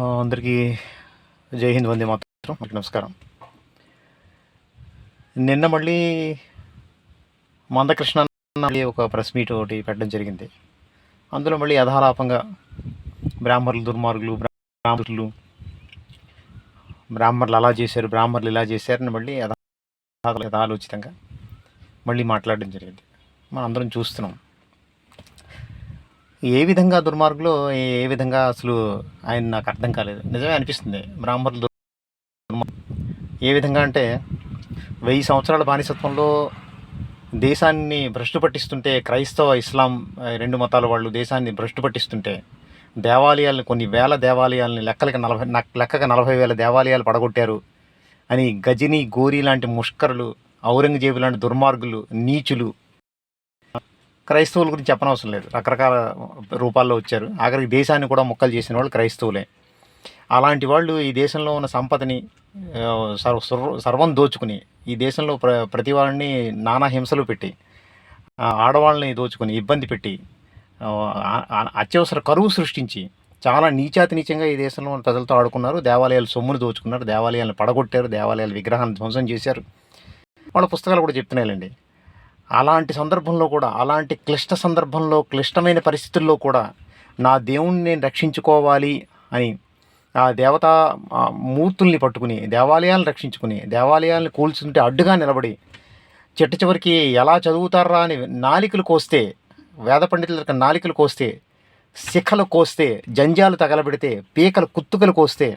అందరికీ జై హింద్, వందే మాతరం. మీకు నమస్కారం. నిన్న మళ్ళీ మందకృష్ణ మళ్ళీ ఒక ప్రెస్ మీట్ ఒకటి పెట్టడం జరిగింది. అందులో మళ్ళీ యథాలాపంగా బ్రాహ్మణులు దుర్మార్గులు, బ్రాహ్మణులు అలా చేశారు, బ్రాహ్మణులు ఇలా చేశారని మళ్ళీ యథాలోచితంగా మళ్ళీ మాట్లాడడం జరిగింది. మనం అందరం చూస్తున్నాం ఏ విధంగా దుర్మార్గులు, ఏ విధంగా అసలు ఆయన నాకు అర్థం కాలేదు. నిజమే అనిపిస్తుంది. బ్రాహ్మణులు ఏ విధంగా అంటే 1000 సంవత్సరాల బానిసత్వంలో దేశాన్ని భ్రష్టు పట్టిస్తుంటే, క్రైస్తవ ఇస్లాం రెండు మతాల వాళ్ళు దేశాన్ని భ్రష్టు పట్టిస్తుంటే, దేవాలయాలను కొన్ని వేల దేవాలయాలని లెక్కగా 40,000 దేవాలయాలు పడగొట్టారు అని గజని, గోరీ లాంటి ముష్కరులు, ఔరంగజేబు లాంటి దుర్మార్గులు, నీచులు, క్రైస్తవుల గురించి చెప్పనవసరం లేదు, రకరకాల రూపాల్లో వచ్చారు. ఆఖరికి దేశాన్ని కూడా ముక్కలు చేసిన వాళ్ళు క్రైస్తవులే. అలాంటి వాళ్ళు ఈ దేశంలో ఉన్న సంపదని సర్వం దోచుకుని, ఈ దేశంలో ప్రతి వాళ్ళని నానా హింసలు పెట్టి, ఆడవాళ్ళని దోచుకుని ఇబ్బంది పెట్టి, అత్యవసర కరువు సృష్టించి చాలా నీచంగా ఈ దేశంలో ఉన్న ప్రజలతో ఆడుకున్నారు. దేవాలయాలు సొమ్మును దోచుకున్నారు, దేవాలయాలను పడగొట్టారు, దేవాలయాల విగ్రహాలను ధ్వంసం చేశారు. వాళ్ళ పుస్తకాలు కూడా చెప్తున్నాయండి. అలాంటి సందర్భంలో కూడా, అలాంటి క్లిష్ట సందర్భంలో, క్లిష్టమైన పరిస్థితుల్లో కూడా నా దేవుణ్ణి నేను రక్షించుకోవాలి అని ఆ దేవతా మూర్తుల్ని పట్టుకుని దేవాలయాలను రక్షించుకుని, దేవాలయాలను కూల్చుంటే అడ్డుగా నిలబడి, చిట్ట చివరికి ఎలా చదువుతారా అని నాలికలు కోస్తే, వేద పండితుల నాలికలు కోస్తే, శిఖలు కోస్తే, జంజాలు తగలబెడితే, పీకలు కుత్తుకలు కోస్తే,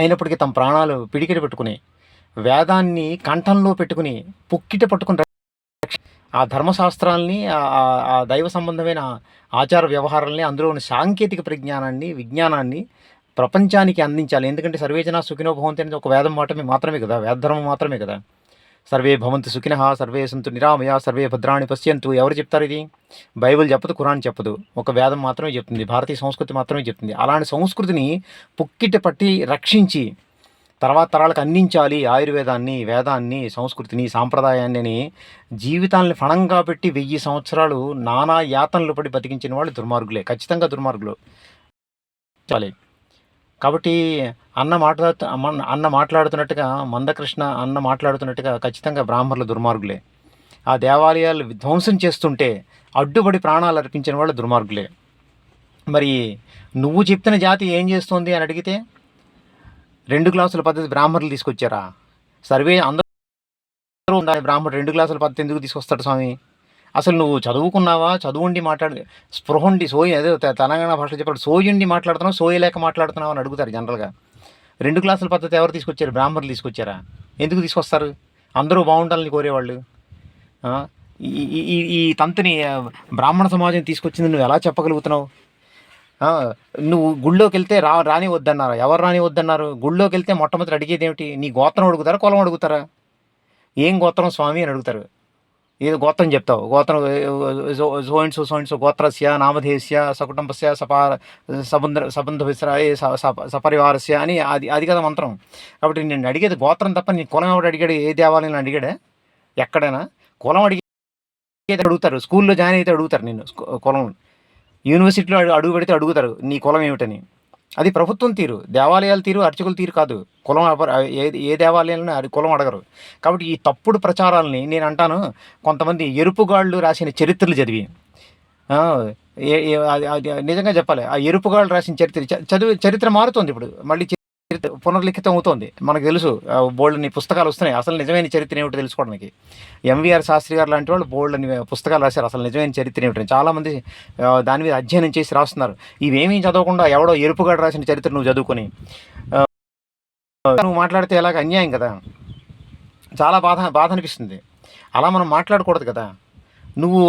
అయినప్పటికీ తమ ప్రాణాలు పిడికిట పెట్టుకుని, వేదాన్ని కంఠంలో పెట్టుకుని, పుక్కిట పట్టుకుని ఆ ధర్మశాస్త్రాలని, ఆ దైవ సంబంధమైన ఆచార వ్యవహారాలని, అందులో ఉన్న సాంకేతిక పరిజ్ఞానాన్ని, విజ్ఞానాన్ని ప్రపంచానికి అందించాలి. ఎందుకంటే సర్వేజన సుఖినో భవంతి అనేది ఒక వేదం మాత్రమే కదా, వేదధర్మం మాత్రమే కదా. సర్వే భవంతు సుఖినః, సర్వే సంతు నిరామయ, సర్వే భద్రాణి పశ్యంతు. ఎవరు చెప్తారు ఇది? బైబిల్ చెప్పదు, ఖురాన్ చెప్పదు, ఒక వేదం మాత్రమే చెప్తుంది, భారతీయ సంస్కృతి మాత్రమే చెప్తుంది. అలాంటి సంస్కృతిని పుక్కిట పట్టి రక్షించి తర్వాత తరాలకు అందించాలి. ఆయుర్వేదాన్ని, వేదాన్ని, సంస్కృతిని, సాంప్రదాయాన్ని అని జీవితాన్ని ఫణంగా పెట్టి 1000 సంవత్సరాలు నానా యాతనలు పడి బతికించిన వాళ్ళు దుర్మార్గులే, ఖచ్చితంగా దుర్మార్గులు. కాబట్టి అన్న మాట్లాడుతున్నట్టుగా, మందకృష్ణ అన్న మాట్లాడుతున్నట్టుగా ఖచ్చితంగా బ్రాహ్మణులు దుర్మార్గులే. ఆ దేవాలయాలు ధ్వంసం చేస్తుంటే అడ్డుపడి ప్రాణాలు అర్పించిన వాళ్ళు దుర్మార్గులే. మరి నువ్వు చెప్తున్న జాతి ఏం చేస్తుంది అని అడిగితే 2 క్లాసుల పద్ధతి బ్రాహ్మణులు తీసుకొచ్చారా? సర్వే అందరూ ఉండాలి, బ్రాహ్మణుడు 2 క్లాసుల పద్ధతి ఎందుకు తీసుకొస్తాడు స్వామి? అసలు నువ్వు చదువుకున్నావా? చదువుండి స్పృహండి అదే తెలంగాణ భాషలో చెప్పాడు, సోయుండి మాట్లాడుతున్నావు, సోయలేక మాట్లాడుతున్నావు అని అడుగుతారు జనరల్గా. 2 క్లాసుల పద్ధతి ఎవరు తీసుకొచ్చారు? బ్రాహ్మణులు తీసుకొచ్చారా? ఎందుకు తీసుకొస్తారు? అందరూ బాగుండాలని కోరేవాళ్ళు. ఈ తంతుని బ్రాహ్మణ సమాజం తీసుకొచ్చింది నువ్వు ఎలా చెప్పగలుగుతున్నావు? నువ్వు గుళ్ళోకి వెళ్తే రాని వద్దన్నారు. ఎవరు రాని వద్దన్నారు? గుళ్ళోకి వెళ్తే మొట్టమొదటి అడిగేది ఏమిటి? నీ గోత్రం అడుగుతారా, కులం అడుగుతారా? ఏం గోత్రం స్వామి అని అడుగుతారు. ఏదో గోత్రం చెప్తావు, గోత్రం సో గోత్రస్య నామధేయస్య సకుటుంబస్య సబంధ సపరివారస్య అని అది కదా మంత్రం. కాబట్టి నేను అడిగేది గోత్రం తప్ప నీ కులం ఎవడు అడిగాడు? ఏ దేవాలయంలో అడిగాడా? ఎక్కడైనా కులం అడుగుతారు. స్కూల్లో జాయిన్ అయితే అడుగుతారు నిన్ను కులం. యూనివర్సిటీలో అడుగు పెడితే అడుగుతారు నీ కులం ఏమిటని. అది ప్రభుత్వం తీరు, దేవాలయాల తీరు, అర్చకుల తీరు కాదు. కులం ఏ దేవాలయాలను అది కులం అడగరు. కాబట్టి ఈ తప్పుడు ప్రచారాలని నేను అంటాను, కొంతమంది ఎరుపుగాళ్ళు రాసిన చరిత్రలు చదివి, నిజంగా చెప్పాలి, ఆ ఎరుపుగాళ్ళు రాసిన చరిత్ర మారుతుంది. ఇప్పుడు మళ్ళీ పునర్లిఖితం అవుతోంది. మనకు తెలుసు, బోల్డ్ని పుస్తకాలు వస్తున్నాయి అసలు నిజమైన చరిత్ర ఏమిటో తెలుసుకోవడానికి. ఎంవీఆర్ శాస్త్రి గారు లాంటి వాళ్ళు బోల్డ్ని పుస్తకాలు రాశారు అసలు నిజమైన చరిత్ర ఏమిటని. చాలామంది దాని మీద అధ్యయనం చేసి రాస్తున్నారు. ఇవేమీ చదవకుండా ఎవడో ఎరుపుగాడు రాసిన చరిత్ర నువ్వు చదువుకొని నువ్వు మాట్లాడితే ఎలాగ అన్యాయం కదా. చాలా బాధ అనిపిస్తుంది. అలా మనం మాట్లాడకూడదు కదా. నువ్వు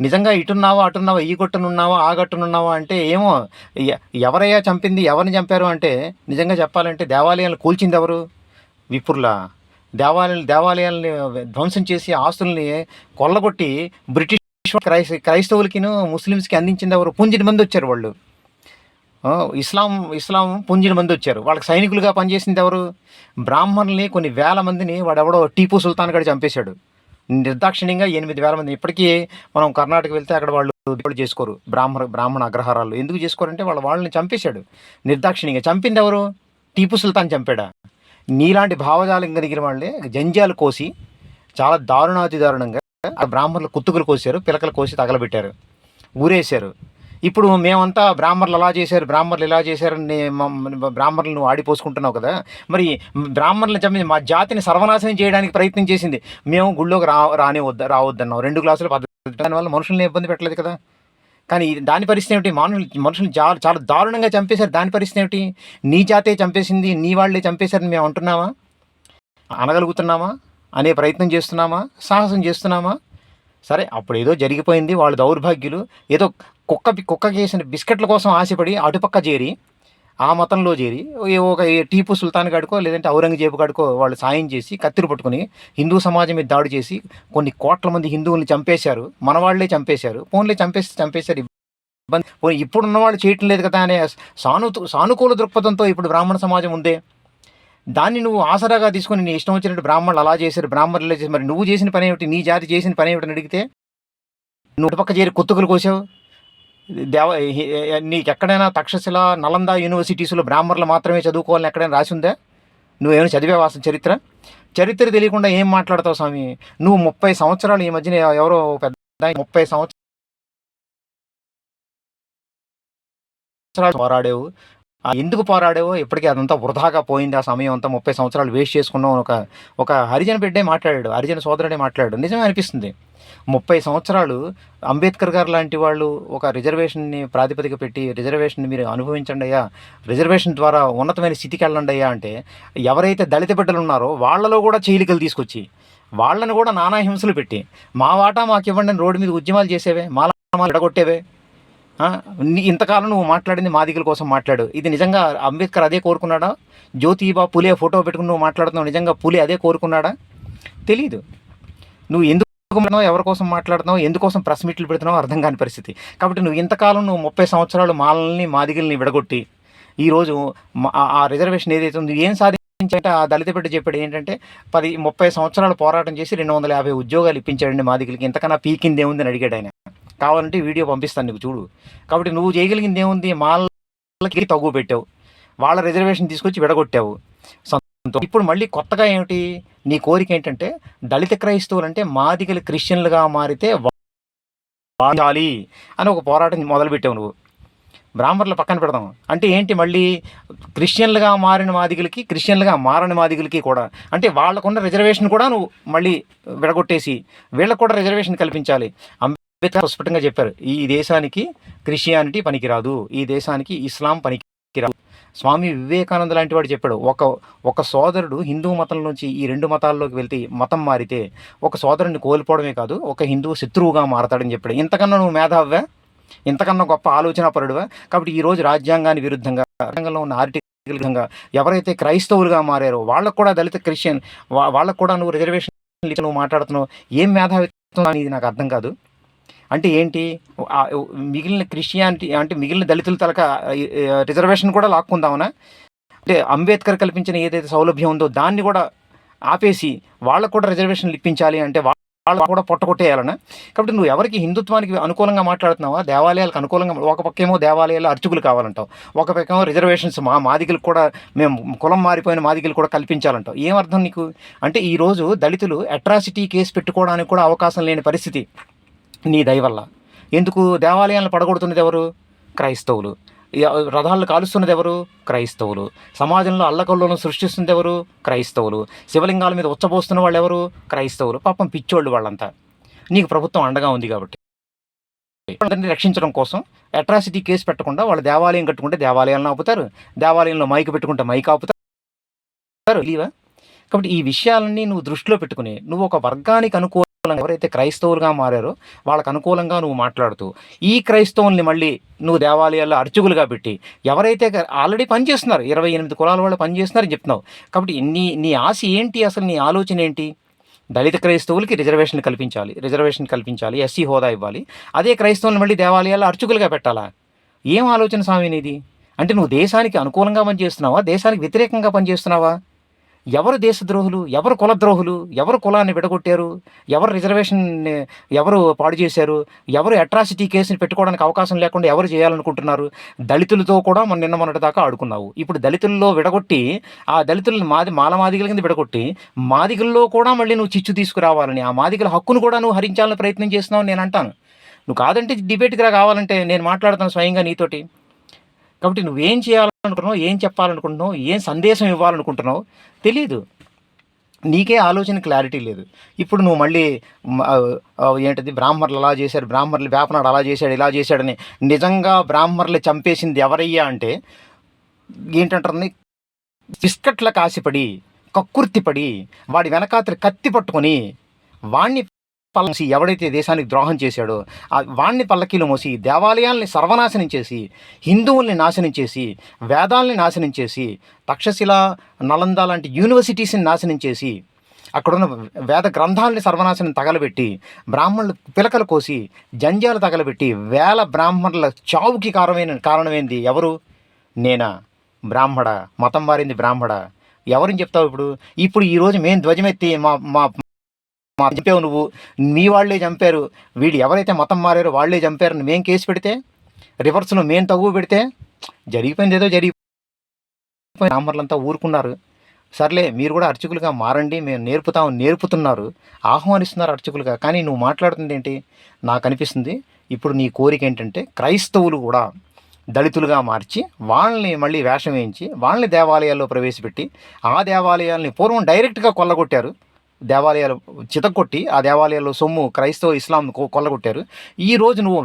నిజంగా ఇటున్నావా, అటున్నావా, ఈ గట్టునున్నావా, ఆ గట్టునున్నావా అంటే ఏమో. ఎవరయ్యా చంపింది, ఎవరిని చంపారు అంటే నిజంగా చెప్పాలంటే దేవాలయాలను కూల్చింది ఎవరు? విప్రులా? దేవాలయాలని ధ్వంసం చేసి ఆస్తుల్ని కొల్లగొట్టి బ్రిటిష్ క్రైస్తవులకిను ముస్లిమ్స్కి అందించింది ఎవరు? పుంజిని మంది వచ్చారు వాళ్ళు. ఇస్లాం పుంజిన మంది వచ్చారు. వాళ్ళకి సైనికులుగా పనిచేసింది ఎవరు? బ్రాహ్మణుల్ని కొన్ని వేల మందిని వాడెవడో టీపు సుల్తాన్ గడి చంపేశాడు. నిర్దాక్షిణ్యంగా 8,000 మంది. ఇప్పటికీ మనం కర్ణాటక వెళ్తే అక్కడ వాళ్ళు దేవుడు చేసుకోరు. బ్రాహ్మణ అగ్రహారాలు ఎందుకు చేసుకోరంటే వాళ్ళని చంపేశాడు నిర్దాక్షిణ్యంగా. చంపింది ఎవరు? టీపు సుల్తాన్ చంపాడా? నీలాంటి భావజాలం కలిగిన వాళ్ళే జంజాలు కోసి చాలా దారుణాతి దారుణంగా ఆ బ్రాహ్మణులు కుత్తుకులు కోసారు, పిలకలు కోసి తగలబెట్టారు, ఊరేశారు. ఇప్పుడు మేమంతా బ్రాహ్మణులు అలా చేశారు, బ్రాహ్మణులు ఇలా చేశారని బ్రాహ్మణులు నువ్వు ఆడిపోసుకుంటున్నావు కదా. మరి బ్రాహ్మణులను చంపి మా జాతిని సర్వనాశనం చేయడానికి ప్రయత్నం చేసింది. మేము గుళ్ళోకి రావద్దన్నాం. 2 గ్లాసులు పద్ధతి, దానివల్ల మనుషుల్ని ఇబ్బంది పెట్టలేదు కదా. కానీ దాని పరిస్థితి ఏమిటి? మనుషులు చాలా దారుణంగా చంపేశారు. దాని పరిస్థితి ఏమిటి? నీ జాతే చంపేసింది, నీ వాళ్ళే చంపేశారని మేము అంటున్నామా? అనగలుగుతున్నామా? అనే ప్రయత్నం చేస్తున్నామా? సాహసం చేస్తున్నామా? సరే, అప్పుడు ఏదో జరిగిపోయింది, వాళ్ళు దౌర్భాగ్యులు. ఏదో కుక్కకి వేసిన బిస్కెట్ల కోసం ఆశపడి అటుపక్క చేరి, ఆ మతంలో చేరి ఒక టీపు సుల్తాన్ గాడికో లేదంటే ఔరంగజేబు గాడికో వాళ్ళు సాయం చేసి కత్తిరి పట్టుకుని హిందూ సమాజం మీద దాడి చేసి కొన్ని కోట్ల మంది హిందువుల్ని చంపేశారు. మన వాళ్ళే చంపేశారు. ఫోన్లే చంపేశారు. ఇబ్బంది ఇప్పుడున్న వాళ్ళు చేయటం లేదు కదా అనే సానుకూల దృక్పథంతో ఇప్పుడు బ్రాహ్మణ సమాజం ఉందే. దాన్ని నువ్వు ఆసరాగా తీసుకుని నీ ఇష్టం వచ్చినట్టు బ్రాహ్మణులు అలా చేశారు, బ్రాహ్మణులు ఇలా చేశారు. మరి నువ్వు చేసిన పని ఏమిటి? నీ జాతి చేసిన పని ఏమిటని అడిగితే నువ్వు పక్క చేరి కుత్తుకులు కోసావు. నీకు ఎక్కడైనా తక్షశిల, నలంద యూనివర్సిటీస్లో బ్రాహ్మణులు మాత్రమే చదువుకోవాలని ఎక్కడైనా రాసి ఉందా? నువ్వేమైనా చదివేవా అసలు చరిత్ర తెలియకుండా ఏం మాట్లాడతావు స్వామి? నువ్వు 30 సంవత్సరాలు, ఈ మధ్యన ఎవరో పెద్ద 30 సంవత్సరాలు పోరాడేవు. ఎందుకు పోరాడేవో ఇప్పటికీ అదంతా వృధాగా పోయింది. ఆ సమయం అంతా 30 సంవత్సరాలు వేస్ట్ చేసుకున్నావు. ఒక హరిజన బిడ్డే మాట్లాడాడు, హరిజన సోదరుడే మాట్లాడాడు. నిజమే అనిపిస్తుంది. 30 సంవత్సరాలు అంబేద్కర్ గారు లాంటి వాళ్ళు ఒక రిజర్వేషన్ని ప్రాతిపదిక పెట్టి రిజర్వేషన్ మీరు అనుభవించండి అయ్యా, రిజర్వేషన్ ద్వారా ఉన్నతమైన స్థితికి వెళ్ళండి అయ్యా అంటే ఎవరైతే దళిత బిడ్డలు ఉన్నారో వాళ్ళలో కూడా చీలికలు తీసుకొచ్చి వాళ్ళని కూడా నానా హింసలు పెట్టి మా వాటా మాకు ఇవ్వండి అని రోడ్డు మీద ఉద్యమాలు చేసేవే, మాల ఎడగొట్టేవే. ఇంతకాలం నువ్వు మాట్లాడింది మాదిగల కోసం మాట్లాడు. ఇది నిజంగా అంబేద్కర్ అదే కోరుకున్నాడా? జ్యోతిబా పులే ఫోటో పెట్టుకుని నువ్వు మాట్లాడుతున్నావు, నిజంగా పులే అదే కోరుకున్నాడా? తెలీదు. నువ్వు ఎందుకు ఎవరి కోసం మాట్లాడుతున్నావు, ఎందుకోసం ప్రెస్ మీట్లు పెడుతున్నావు అర్థం కాని పరిస్థితి. కాబట్టి నువ్వు ఇంతకాలం 30 సంవత్సరాలు మాలల్ని మాదిగల్ని విడగొట్టి ఈరోజు ఆ రిజర్వేషన్ ఏదైతే ఉందో ఏం సాధించాలంటే ఆ దళిత బిడ్డ చెప్పాడు ఏంటంటే 30 సంవత్సరాలు పోరాటం చేసి 250 ఉద్యోగాలు ఇప్పించాడండి మాదిగలకి. ఇంతకన్నా పీకింది ఏముందని అడిగాడు ఆయన. కావాలంటే వీడియో పంపిస్తాను నీకు, చూడు. కాబట్టి నువ్వు చేయగలిగింది ఏముంది? మాలకి తగ్గు పెట్టావు, వాళ్ళ రిజర్వేషన్ తీసుకొచ్చి విడగొట్టావు. ఇప్పుడు మళ్ళీ కొత్తగా ఏమిటి నీ కోరిక? ఏంటంటే దళిత క్రైస్తవులు అంటే మాదిగలు క్రిస్టియన్లుగా మారితే వాడాలి అని ఒక పోరాటం మొదలుపెట్టావు నువ్వు. బ్రాహ్మణులు పక్కన పెడదాం అంటే ఏంటి? మళ్ళీ క్రిస్టియన్లుగా మారిన మాదిగలకి, క్రిస్టియన్లుగా మారని మాదిగలకి కూడా అంటే వాళ్ళకున్న రిజర్వేషన్ కూడా నువ్వు మళ్ళీ విడగొట్టేసి వీళ్ళకు కూడా రిజర్వేషన్ కల్పించాలి. అంబేద్కర్ స్పష్టంగా చెప్పారు, ఈ దేశానికి క్రిస్టియానిటీ పనికిరాదు, ఈ దేశానికి ఇస్లాం పనికిరాదు. స్వామి వివేకానంద లాంటి వాడు చెప్పాడు, ఒక సోదరుడు హిందూ మతం నుంచి ఈ 2 మతాల్లోకి వెళ్తే మతం మారితే ఒక సోదరుడిని కోల్పోవడమే కాదు ఒక హిందువు శత్రువుగా మారతాడని చెప్పాడు. ఇంతకన్నా నువ్వు మేధావ్వా? ఇంతకన్నా గొప్ప ఆలోచన పరుడువా? కాబట్టి ఈరోజు రాజ్యాంగాన్ని విరుద్ధంగా, రాజ్యాంగంలో ఉన్న ఆర్టికల్ విరుద్ధంగా ఎవరైతే క్రైస్తవులుగా మారారో వాళ్ళకు కూడా దళిత క్రిస్టియన్ వాళ్ళకు కూడా నువ్వు రిజర్వేషన్ నువ్వు మాట్లాడుతున్నావు. ఏం మేధావిత్వం అనేది నాకు అర్థం కాదు. అంటే ఏంటి? మిగిలిన క్రిస్టియానిటీ అంటే మిగిలిన దళితుల తలక రిజర్వేషన్ కూడా లాక్కుందామనా? అంటే అంబేద్కర్ కల్పించిన ఏదైతే సౌలభ్యం ఉందో దాన్ని కూడా ఆపేసి వాళ్ళకు కూడా రిజర్వేషన్లు ఇప్పించాలి అంటే వాళ్ళు కూడా పొట్టగొట్టేయాలనా? కాబట్టి నువ్వు ఎవరికి హిందుత్వానికి అనుకూలంగా మాట్లాడుతున్నావా? దేవాలయాలకు అనుకూలంగా. ఒక పక్కేమో దేవాలయాలు అర్చకులు కావాలంటావు, ఒక పక్కేమో రిజర్వేషన్స్ మాదిగలకు కూడా మేము కులం మారిపోయిన మాదిగలు కూడా కల్పించాలంటావు. ఏమర్థం నీకు? అంటే ఈరోజు దళితులు అట్రాసిటీ కేసు పెట్టుకోవడానికి కూడా అవకాశం లేని పరిస్థితి నీ దయ వల్ల. ఎందుకు? దేవాలయాలను పడగొడుతున్నది ఎవరు? క్రైస్తవులు. రథాలను కాలుస్తున్నది ఎవరు? క్రైస్తవులు. సమాజంలో అల్లకల్లోలను సృష్టిస్తున్నది ఎవరు? క్రైస్తవులు. శివలింగాల మీద ఉచ్చబోస్తున్న వాళ్ళు ఎవరు? క్రైస్తవులు. పాపం పిచ్చోళ్ళు వాళ్ళంతా. నీకు ప్రభుత్వం అండగా ఉంది కాబట్టి వాళ్ళని రక్షించడం కోసం అట్రాసిటీ కేసు పెట్టకుండా వాళ్ళు దేవాలయం కట్టుకుంటే దేవాలయాలను ఆపుతారు, దేవాలయంలో మైకు పెట్టుకుంటే మైక్ ఆపుతారు. ఇవా? కాబట్టి ఈ విషయాలన్నీ నువ్వు దృష్టిలో పెట్టుకుని నువ్వు ఒక వర్గానికి అనుకూలంగా ఎవరైతే క్రైస్తవులుగా మారారో వాళ్ళకు అనుకూలంగా నువ్వు మాట్లాడుతూ ఈ క్రైస్తవుల్ని మళ్ళీ నువ్వు దేవాలయాల్లో అర్చకులుగా పెట్టి ఎవరైతే ఆల్రెడీ పనిచేస్తున్నారు 28 కులాల వాళ్ళు పనిచేస్తున్నారని చెప్తున్నావు. కాబట్టి నీ ఆశ ఏంటి? అసలు నీ ఆలోచన ఏంటి? దళిత క్రైస్తవులకి రిజర్వేషన్ కల్పించాలి, ఎస్సీ హోదా ఇవ్వాలి. అదే క్రైస్తవులను మళ్ళీ దేవాలయాల్లో అర్చకులుగా పెట్టాలా? ఏం ఆలోచన స్వామి నీది? అంటే నువ్వు దేశానికి అనుకూలంగా పనిచేస్తున్నావా, దేశానికి వ్యతిరేకంగా పనిచేస్తున్నావా? ఎవరు దేశద్రోహులు, ఎవరు కులద్రోహులు, ఎవరు కులాన్ని విడగొట్టారు, ఎవరు రిజర్వేషన్ ఎవరు పాడు చేశారు, ఎవరు అట్రాసిటీ కేసుని పెట్టుకోవడానికి అవకాశం లేకుండా ఎవరు చేయాలనుకుంటున్నారు? దళితులతో కూడా నిన్న మొన్నటి దాకా ఆడుకున్నావు. ఇప్పుడు దళితుల్లో విడగొట్టి ఆ దళితులను మాదిగల కింద విడగొట్టి మాదిగల్లో కూడా మళ్ళీ నువ్వు చిచ్చు తీసుకురావాలని, ఆ మాదిగల హక్కును కూడా నువ్వు హరించాలని ప్రయత్నం చేస్తున్నావు నేను అంటాను. నువ్వు కాదంటే డిబేట్కి కావాలంటే నేను మాట్లాడతాను స్వయంగా నీతోటి. కాబట్టి నువ్వేం చేయాలనుకుంటున్నావు, ఏం చెప్పాలనుకుంటున్నావు, ఏం సందేశం ఇవ్వాలనుకుంటున్నావు తెలీదు. నీకే ఆలోచన క్లారిటీ లేదు. ఇప్పుడు నువ్వు మళ్ళీ ఏంటిది బ్రాహ్మణులు అలా చేశారు, బ్రాహ్మణులు వేపనాడు అలా చేశాడు ఇలా చేశాడని. నిజంగా బ్రాహ్మణులు చంపేసింది ఎవరయ్యా అంటే ఏంటంటారు, బిస్కట్లకు ఆశపడి కక్కుర్తిపడి వాడి వెనకాతలు కత్తి పట్టుకొని వాణ్ణి మోసి ఎవడైతే దేశానికి ద్రోహం చేశాడో వాణ్ణి పల్లకీలు మోసి దేవాలయాల్ని సర్వనాశనం చేసి హిందువుల్ని నాశనం చేసి వేదాల్ని నాశనం చేసి తక్షశిల నలంద లాంటి యూనివర్సిటీస్ని నాశనం చేసి అక్కడున్న వేద గ్రంథాలని సర్వనాశనం తగలబెట్టి బ్రాహ్మణులు పిలకలు కోసి జంజాలు తగలబెట్టి వేల బ్రాహ్మణుల చావుకి కారణమైంది ఎవరు? నేనా? బ్రాహ్మణ మతం మారింది బ్రాహ్మణ. ఎవరిని చెప్తావు ఇప్పుడు ఈరోజు మేము ధ్వజమెత్తి మా చంపావు నువ్వు, మీ వాళ్ళే చంపారు, వీడు ఎవరైతే మతం మారారో వాళ్ళే చంపారని మేము కేసు పెడితే, రివర్స్లో మేము తగ్గు పెడితే జరిగిపోయింది ఏదో జరిగిపోయింది. బ్రాహ్మణులంతా ఊరుకున్నారు. సర్లే మీరు కూడా అర్చకులుగా మారండి, మేము నేర్పుతున్నారు, ఆహ్వానిస్తున్నారు అర్చకులుగా. కానీ నువ్వు మాట్లాడుతుంది ఏంటి? నాకు అనిపిస్తుంది ఇప్పుడు నీ కోరిక ఏంటంటే క్రైస్తవులు కూడా దళితులుగా మార్చి వాళ్ళని మళ్ళీ వేషం వేయించి వాళ్ళని దేవాలయాల్లో ప్రవేశపెట్టి ఆ దేవాలయాల్ని పూర్వం డైరెక్ట్గా కొల్లగొట్టారు, దేవాలయాలు చితగొట్టి ఆ దేవాలయాల్లో సొమ్ము క్రైస్తవ ఇస్లాం కొల్లగొట్టారు. ఈరోజు నువ్వు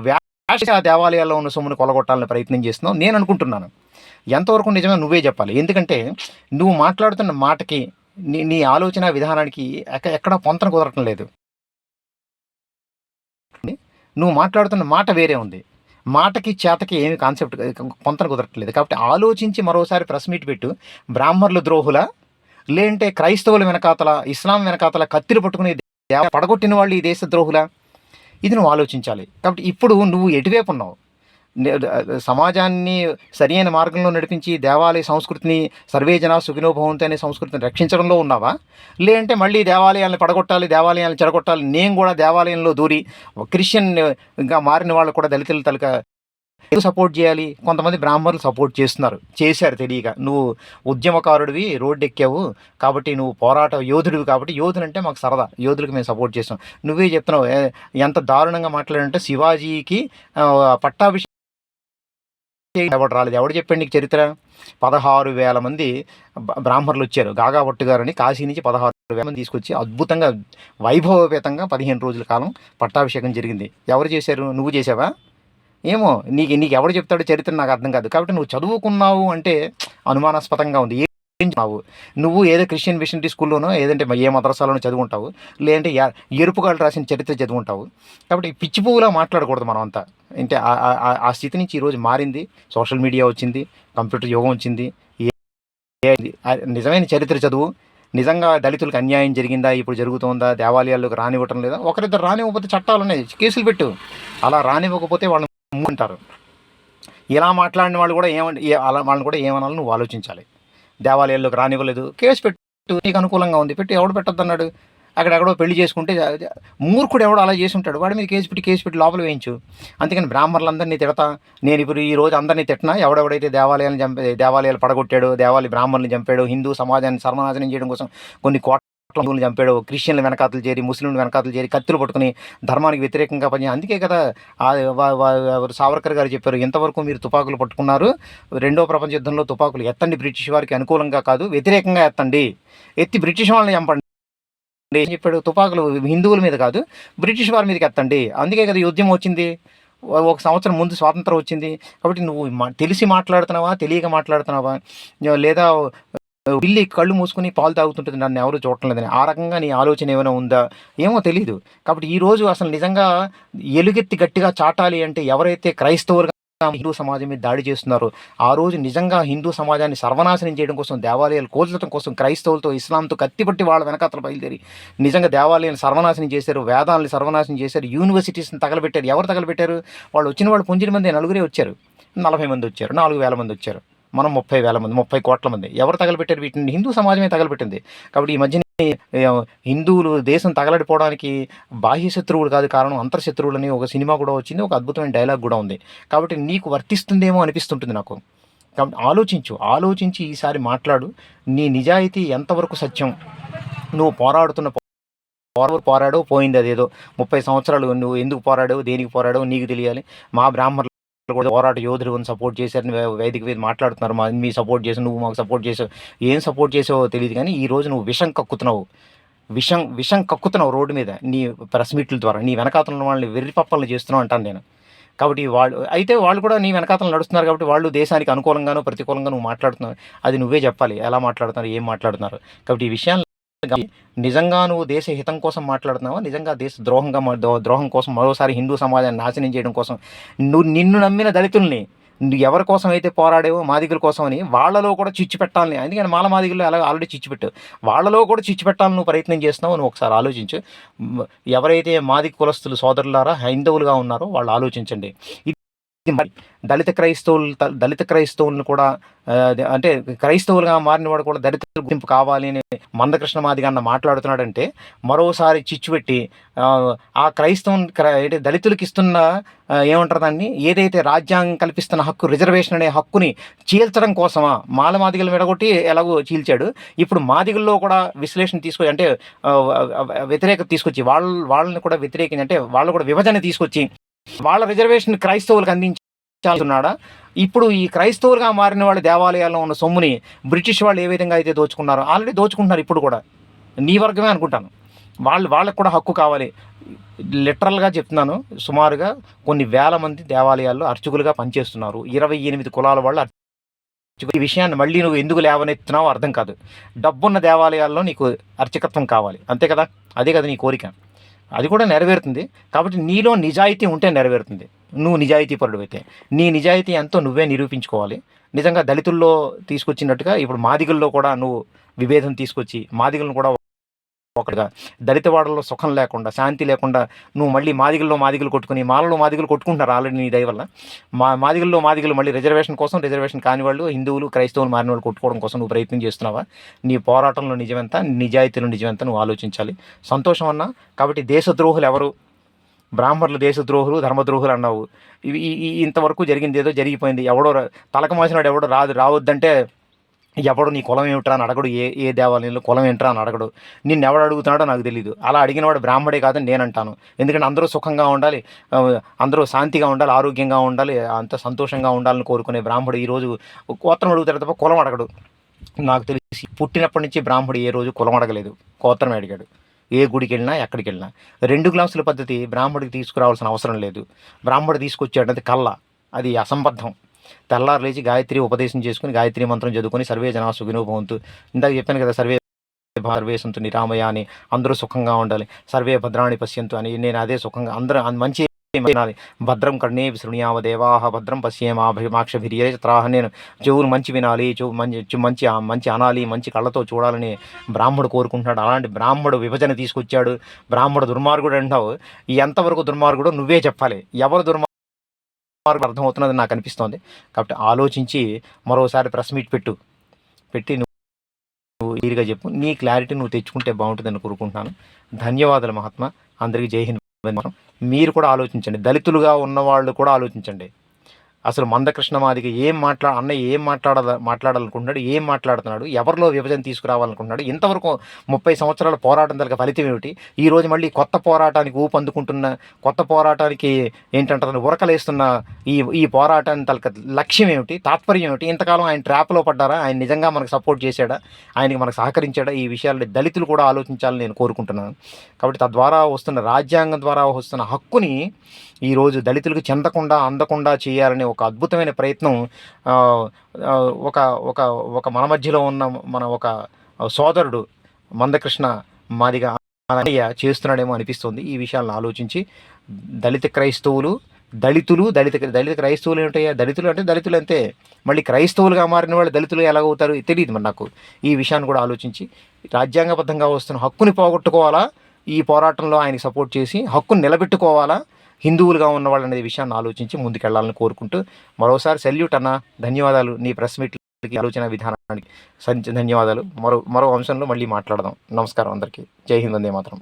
ఆ దేవాలయాల్లో ఉన్న సొమ్మును కొల్లగొట్టాలని ప్రయత్నం చేస్తున్నావు నేను అనుకుంటున్నాను. ఎంతవరకు నిజమే నువ్వే చెప్పాలి. ఎందుకంటే నువ్వు మాట్లాడుతున్న మాటకి నీ ఆలోచన విధానానికి ఎక్కడా పొంతన కుదరటం లేదు. నువ్వు మాట్లాడుతున్న మాట వేరే ఉంది, మాటకి చేతకి ఏమి కాన్సెప్ట్ పొంతన కుదరట్లేదు. కాబట్టి ఆలోచించి మరోసారి ప్రెస్ మీట్ పెట్టు. బ్రాహ్మణులు ద్రోహుల లేదంటే క్రైస్తవుల వెనకాతల ఇస్లాం వెనకాతల కత్తిలు పట్టుకుని పడగొట్టిన వాళ్ళు ఈ దేశ ద్రోహుల? ఇది నువ్వు ఆలోచించాలి. కాబట్టి ఇప్పుడు నువ్వు ఎటువైపు ఉన్నావు? సమాజాన్ని సరియైన మార్గంలో నడిపించి దేవాలయ సంస్కృతిని సర్వేజన సుఖినోభవంతో అనే సంస్కృతిని రక్షించడంలో ఉన్నావా? లేదంటే మళ్ళీ దేవాలయాలను పడగొట్టాలి, దేవాలయాలను చెడగొట్టాలి, నేను కూడా దేవాలయంలో దూరి క్రిస్టియన్గా మారిన వాళ్ళు కూడా దళితుల తలక సపోర్ట్ చేయాలి? కొంతమంది బ్రాహ్మణులు సపోర్ట్ చేశారు తెలియక. నువ్వు ఉద్యమకారుడివి, రోడ్డు ఎక్కావు కాబట్టి నువ్వు పోరాట యోధుడివి కాబట్టి యోధులు అంటే మాకు సరదా, యోధులకు మేము సపోర్ట్ చేస్తాం. నువ్వే చెప్తున్నావు ఎంత దారుణంగా మాట్లాడంటే శివాజీకి పట్టాభిషేకం ఎవడు రాలేదు. ఎవడు చెప్పాడు నీకు చరిత్ర? 16,000 మంది బ్రాహ్మణులు వచ్చారు. గాగా భట్టు గారని కాశీ నుంచి 16,000 మంది తీసుకొచ్చి అద్భుతంగా వైభవపేతంగా 15 రోజుల కాలం పట్టాభిషేకం జరిగింది. ఎవరు చేశారు? నువ్వు చేసావా? ఏమో నీకు ఎవడు చెప్తాడో చరిత్ర నాకు అర్థం కాదు. కాబట్టి నువ్వు చదువుకున్నావు అంటే అనుమానాస్పదంగా ఉంది. ఏం నువ్వు ఏదో క్రిస్టియన్ మిషనరీ స్కూల్లోనో ఏదంటే ఏ మద్రసాలోనో చదువుకుంటావు, లేదంటే ఎరుపుగాళ్ళు రాసిన చరిత్ర చదువుకుంటావు. కాబట్టి పిచ్చి పువ్వులా మాట్లాడకూడదు మనం అంతా. అంటే ఆ స్థితి నుంచి ఈరోజు మారింది. సోషల్ మీడియా వచ్చింది, కంప్యూటర్ యుగం వచ్చింది. నిజమైన చరిత్ర చదువు. నిజంగా దళితులకు అన్యాయం జరిగిందా, ఇప్పుడు జరుగుతుందా, దేవాలయాల్లోకి రానివ్వటం లేదా? ఒకరిద్దరు రానివ్వకపోతే చట్టాలు ఉన్నాయి, కేసులు పెట్టు. అలా రానివ్వకపోతే వాళ్ళని ఉంటారు. ఇలా మాట్లాడిన వాళ్ళు కూడా వాళ్ళని కూడా ఏమనాలో నువ్వు ఆలోచించాలి. దేవాలయాల్లోకి రానివ్వలేదు, కేసు పెట్టు, నీకు అనుకూలంగా ఉంది పెట్టి. ఎవడు పెట్టద్దు అన్నాడు? అక్కడెక్కడో పెళ్లి చేసుకుంటే మూర్ఖుడు ఎవడో అలా చేసి ఉంటాడు, వాడి మీద కేసు పెట్టి లోపల వేయించు. అందుకని బ్రాహ్మణులందరినీ తిడతా నేను ఇప్పుడు ఈరోజు అందరినీ తిట్టినా ఎవడెవడైతే దేవాలయాలు పడగొట్టాడో, బ్రాహ్మణులు చంపాడో, హిందూ సమాజాన్ని సర్వనాశనం చేయడం కోసం కొన్ని కోట్ల హిందువులు చంపాడు, క్రిస్టియన్ల వెనకాతలు చేరి ముస్లింల వెనకాతలు చేరి కత్తులు పట్టుకుని ధర్మానికి వ్యతిరేకంగా పని. అందుకే కదా సావర్కర్ గారు చెప్పారు, ఇంతవరకు మీరు తుపాకులు పట్టుకున్నారు, రెండో ప్రపంచ యుద్ధంలో తుపాకులు ఎత్తండి, బ్రిటిష్ వారికి అనుకూలంగా కాదు వ్యతిరేకంగా ఎత్తండి, ఎత్తి బ్రిటిష్ వాళ్ళని చంపండి ఏం చెప్పాడు? తుపాకులు హిందువుల మీద కాదు బ్రిటిష్ వారి మీదకి ఎత్తండి. అందుకే కదా యుద్ధం వచ్చింది, 1 సంవత్సరం ముందు స్వాతంత్రం వచ్చింది. కాబట్టి నువ్వు తెలిసి మాట్లాడుతున్నావా, తెలియక మాట్లాడుతున్నావా, లేదా పిల్లి కళ్ళు మూసుకుని పాలు తాగుతుంటుంది నన్ను ఎవరు చూడటం లేదని ఆ రకంగా నీ ఆలోచన ఏమైనా ఉందా ఏమో తెలియదు. కాబట్టి ఈరోజు అసలు నిజంగా ఎలుగెత్తి గట్టిగా చాటాలి అంటే ఎవరైతే క్రైస్తవులుగా హిందూ సమాజం మీద దాడి చేస్తున్నారో ఆ రోజు నిజంగా హిందూ సమాజాన్ని సర్వనాశనం చేయడం కోసం, దేవాలయాలు కూల్చడం కోసం క్రైస్తవులతో ఇస్లాంతో కత్తిపట్టి వాళ్ళ వెనకాతలు బయలుదేరి నిజంగా దేవాలయాన్ని సర్వనాశనం చేశారు, వేదాలను సర్వనాశనం చేశారు, యూనివర్సిటీస్ని తగలబెట్టారు. ఎవరు తగలబెట్టారు? వాళ్ళు వచ్చిన వాళ్ళు 9 మంది, 4 వచ్చారు, 40 మంది వచ్చారు, 4,000 మంది వచ్చారు. మనం 30,000 మంది, 30 కోట్ల మంది. ఎవరు తగలబెట్టారు వీటిని? హిందూ సమాజమే తగలబెట్టింది. కాబట్టి ఈ మధ్యన హిందువులు దేశం తగలడిపోవడానికి బాహ్య శత్రువులు కాదు కారణం, అంతర్శత్రువులని ఒక సినిమా కూడా వచ్చింది, ఒక అద్భుతమైన డైలాగ్ కూడా ఉంది. కాబట్టి నీకు వర్తిస్తుందేమో అనిపిస్తుంటుంది నాకు. కాబట్టి ఆలోచించి ఈసారి మాట్లాడు. నీ నిజాయితీ ఎంతవరకు సత్యం, నువ్వు పోరాడో పోయింది అదేదో 30 సంవత్సరాలు నువ్వు ఎందుకు పోరాడావు, దేనికి పోరాడావు నీకు తెలియాలి. మా బ్రాహ్మణులు కూడా పోరాట యోధులను సపోర్ట్ చేశారని వేదిక మీద మాట్లాడుతున్నారు. మీ సపోర్ట్ చేసి నువ్వు మాకు సపోర్ట్ చేసావు, ఏం సపోర్ట్ చేసావో తెలియదు, కానీ ఈరోజు నువ్వు విషం కక్కుతున్నావు రోడ్డు మీద నీ ప్రెస్ మీట్ల ద్వారా. నీ వెనకాతల వాళ్ళని వెర్రి పప్పలను చేస్తున్నావు అంటాను నేను. కాబట్టి వాళ్ళు కూడా నీ వెనకాతలు నడుస్తున్నారు కాబట్టి వాళ్ళు దేశానికి అనుకూలంగానో ప్రతికూలంగా నువ్వు మాట్లాడుతున్నావు. అది నువ్వే చెప్పాలి ఎలా మాట్లాడుతున్నారు, ఏం మాట్లాడుతున్నారు. కాబట్టి ఈ విషయాన్ని నిజంగా నువ్వు దేశ హితం కోసం మాట్లాడుతున్నావా, నిజంగా దేశ ద్రోహం కోసం మరోసారి హిందూ సమాజాన్ని నాశనం చేయడం కోసం నిన్ను నమ్మిన దళితుల్ని నువ్వు ఎవరి కోసం అయితే పోరాడేవో మాదిగల కోసం అని వాళ్ళలో కూడా చిచ్చు పెట్టాలని, ఎందుకంటే మాదిగల్లో అలా ఆల్రెడీ చిచ్చు పెట్టావు, వాళ్ళలో కూడా చిచ్చు పెట్టాలని నువ్వు ప్రయత్నం చేస్తున్నావు. నువ్వు ఒకసారి ఆలోచించు. ఎవరైతే మాదిగ కులస్తులు సోదరులారా హైందవులుగా ఉన్నారో వాళ్ళు ఆలోచించండి. మరి దళిత క్రైస్తవులను కూడా అంటే క్రైస్తవులుగా మారిన వాడు కూడా దళితుల గుర్తింపు కావాలి అని మందకృష్ణ మాదిగ అన్న మాట్లాడుతున్నాడంటే మరోసారి చిచ్చు పెట్టి ఆ దళితులకి ఇస్తున్న ఏమంటారు దాన్ని, ఏదైతే రాజ్యాంగం కల్పిస్తున్న హక్కు రిజర్వేషన్ అనే హక్కుని చీల్చడం కోసమా మాదిగలు విడగొట్టి ఎలాగో చీల్చాడు. ఇప్పుడు మాదిగల్లో కూడా విశ్లేషణ తీసుకొచ్చి అంటే వ్యతిరేకత తీసుకొచ్చి వాళ్ళని కూడా వ్యతిరేకించి అంటే వాళ్ళు కూడా విభజన తీసుకొచ్చి వాళ్ళ రిజర్వేషన్ క్రైస్తవులకు అందించాలన్నాడా? ఇప్పుడు ఈ క్రైస్తవులుగా మారిన వాళ్ళ దేవాలయాల్లో ఉన్న సొమ్ముని బ్రిటిష్ వాళ్ళు ఏ విధంగా అయితే దోచుకున్నారో ఆల్రెడీ దోచుకుంటున్నారు. ఇప్పుడు కూడా నీ వర్గమే అనుకుంటాను. వాళ్ళకి కూడా హక్కు కావాలి. లిటరల్గా చెప్తున్నాను, సుమారుగా కొన్ని వేల మంది దేవాలయాల్లో అర్చకులుగా పనిచేస్తున్నారు. 28 కులాల వాళ్ళు ఈ విషయాన్ని మళ్ళీ నువ్వు ఎందుకు లేవనెత్తున్నావో అర్థం కాదు. డబ్బున్న దేవాలయాల్లో నీకు అర్చకత్వం కావాలి, అంతే కదా? అదే కదా నీ కోరిక. అది కూడా నెరవేరుతుంది. కాబట్టి నీలో నిజాయితీ ఉంటే నెరవేరుతుంది. నువ్వు నిజాయితీ పరుడు అయితే నీ నిజాయితీ ఎంతో నువ్వే నిరూపించుకోవాలి. నిజంగా దళితుల్లో తీసుకొచ్చినట్టుగా ఇప్పుడు మాదిగల్లో కూడా నువ్వు విభేదం తీసుకొచ్చి మాదిగలను కూడా ఒకటిగా దళిత వాడల్లో సుఖం లేకుండా శాంతి లేకుండా నువ్వు మళ్ళీ మాదిగలు కొట్టుకుని మాదిగలు కొట్టుకుంటున్నారు ఆల్రెడీ నీ దయ వల్ల. మాదిగలు మళ్ళీ రిజర్వేషన్ కాని వాళ్ళు హిందువులు క్రైస్తవులు మారిన వాళ్ళు కొట్టుకోవడం కోసం నువ్వు ప్రయత్నం చేస్తున్నావా? నీ పోరాటంలో నిజమెంత, నిజాయితీలో నిజమెంత నువ్వు ఆలోచించాలి. సంతోషం అన్నా. కాబట్టి దేశద్రోహులు ఎవరు? బ్రాహ్మణులు దేశద్రోహులు ధర్మద్రోహులు అన్నావు. ఇవి ఇంతవరకు జరిగింది ఏదో జరిగిపోయింది. ఎవడో తలక మాసినాడు ఎవడో రావద్దంటే ఎవడు నీ కులం ఏమిట్రా అని అడగడు. ఏ దేవాలయంలో కులం ఏంట్రా అని అడగడు. నిన్ను ఎవడు అడుగుతున్నాడో నాకు తెలియదు. అలా అడిగినవాడు బ్రాహ్మడే కాదని నేను అంటాను. ఎందుకంటే అందరూ సుఖంగా ఉండాలి, అందరూ శాంతిగా ఉండాలి, ఆరోగ్యంగా ఉండాలి, అంత సంతోషంగా ఉండాలని కోరుకునే బ్రాహ్మడు ఈరోజు గోత్రం అడుగుతాడు తప్ప కులం అడగడు. నాకు తెలిసి పుట్టినప్పటి నుంచి బ్రాహ్మడు ఏ రోజు కులం అడగలేదు, గోత్రమే అడిగాడు. ఏ గుడికి వెళ్ళినా ఎక్కడికి వెళ్ళినా 2 గ్లాసుల పద్ధతి బ్రాహ్మడికి తీసుకురావాల్సిన అవసరం లేదు. బ్రాహ్మడు తీసుకొచ్చాడంటే అది అసంబద్ధం. తెల్లారు లేచి గాయత్రి ఉపదేశం చేసుకుని గాయత్రి మంత్రం చదువుకొని సర్వే జనా సుఖినో భవంతు. ఇందాక చెప్పాను కదా, సర్వే సంతు నిరామయ అని, అందరూ సుఖంగా ఉండాలి, సర్వే భద్రాణి పశ్యంతు అని. నేను అదే సుఖంగా అందరూ మంచి వినాలి. భద్రం కర్ణే శృణుయామ దేవాహ భద్రం పశ్యేమాక్షభిర్యత్రాహ. నేను చెవులు మంచి వినాలి, మంచి అనాలి, మంచి కళ్ళతో చూడాలని బ్రాహ్మడు కోరుకుంటున్నాడు. అలాంటి బ్రాహ్మడు విభజన తీసుకొచ్చాడు. బ్రాహ్మడు దుర్మార్గుడు అంటావు. ఎంతవరకు దుర్మార్గుడో నువ్వే చెప్పాలి. ఎవరు దుర్మార్గుడు అర్థమవుతున్నది నాకు అనిపిస్తోంది. కాబట్టి ఆలోచించి మరోసారి ప్రెస్ మీట్ పెట్టి నువ్వు క్లియర్గా చెప్పు. నీ క్లారిటీ నువ్వు తెచ్చుకుంటే బాగుంటుందని కోరుకుంటున్నాను. ధన్యవాదాలు మహాత్మా. అందరికీ జై హింద్. మీరు కూడా ఆలోచించండి, దళితులుగా ఉన్నవాళ్ళు కూడా ఆలోచించండి. అసలు మందకృష్ణ మాదిగ ఏం మాట్లాడాలనుకుంటున్నాడు, ఏం మాట్లాడుతున్నాడు, ఎవరిలో విభజన తీసుకురావాలనుకుంటున్నాడు, ఇంతవరకు 30 సంవత్సరాల పోరాటం తలక ఫలితం ఏమిటి? ఈరోజు మళ్ళీ కొత్త పోరాటానికి ఊపందుకుంటున్న, కొత్త పోరాటానికి ఏంటంటే ఉరకలేస్తున్న ఈ పోరాటాన్ని తలక లక్ష్యం ఏమిటి, తాత్పర్యం ఏమిటి? ఇంతకాలం ఆయన ట్రాప్లో పడ్డారా? ఆయన నిజంగా మనకు సపోర్ట్ చేశాడా? ఆయనకి మనకు సహకరించాడా? ఈ విషయాల్లో దళితులు కూడా ఆలోచించాలని నేను కోరుకుంటున్నాను. కాబట్టి తద్వారా వస్తున్న రాజ్యాంగం ద్వారా వస్తున్న హక్కుని ఈరోజు దళితులకు అందకుండా చేయాలనే ఒక అద్భుతమైన ప్రయత్నం ఒక మన మధ్యలో ఉన్న మన ఒక సోదరుడు మందకృష్ణ మాదిగ చేస్తున్నాడేమో అనిపిస్తుంది. ఈ విషయాలను ఆలోచించి దళిత క్రైస్తవులు ఏమిటయ్యా? దళితులు అంతే. మళ్ళీ క్రైస్తవులుగా మారిన వాళ్ళు దళితులు ఎలాగవుతారు తెలియదు మరి నాకు. ఈ విషయాన్ని కూడా ఆలోచించి రాజ్యాంగబద్ధంగా వస్తున్న హక్కుని పోగొట్టుకోవాలా, ఈ పోరాటంలో ఆయనకి సపోర్ట్ చేసి హక్కుని నిలబెట్టుకోవాలా, హిందువులుగా ఉన్నవాళ్ళు అనే విషయాన్ని ఆలోచించి ముందుకెళ్లాలని కోరుకుంటూ మరోసారి సెల్యూట్ అన్న. ధన్యవాదాలు నీ ప్రెస్ మీట్ ఆలోచన విధానానికి ధన్యవాదాలు. మరో మరో అంశంలో మళ్ళీ మాట్లాడదాం. నమస్కారం అందరికీ. జై హింద్. వందే మాతరం.